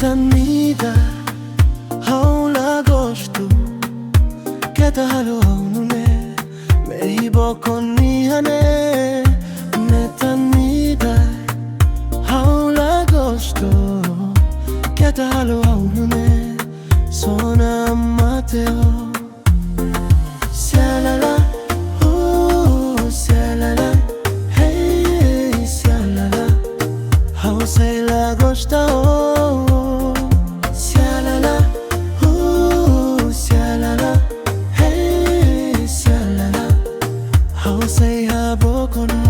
Metanida haula gosto Keta halo haunune Mehibo konihane Metanida haula gosto Keta halo haunune Sona Mateo Sialala sialala Hey sialala Hausela gosta Sialala sialala Hey sialala Hausei habokono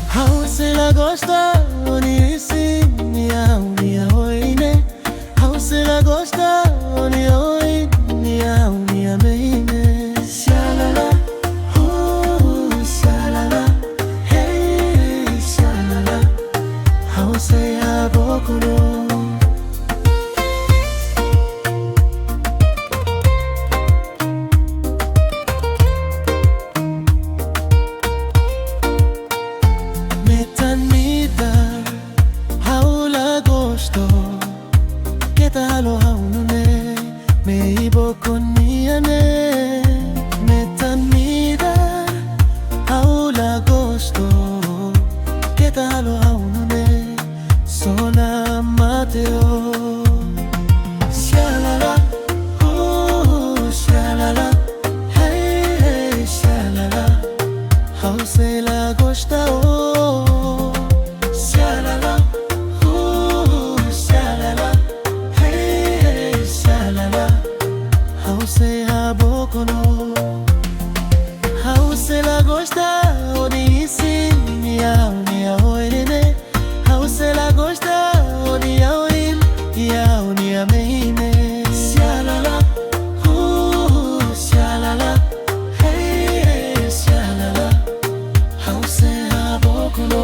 Hausela gosta Oni isi nia unia hoine Hausela gosta Oni oi nia unia meine Sialala sialala Hey sialala Hausei habokono Metanida haula gosto Keta halo haunune Mehibo konihane Metanida haula gosto Keta halo haunune Sona Mateo Sialala sialala Hey sialala Hausela gosta Sialala sialala Hey sialala Hausei habokono Hausela gosta Oni isi nia unia hoirine Hausela gosta Oni auin ia unia meine Sialala sialala Hey sialala Hausei habokono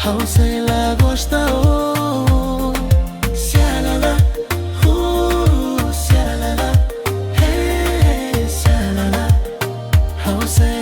Hausela gosta Sialala sialala Hey sialala Hausela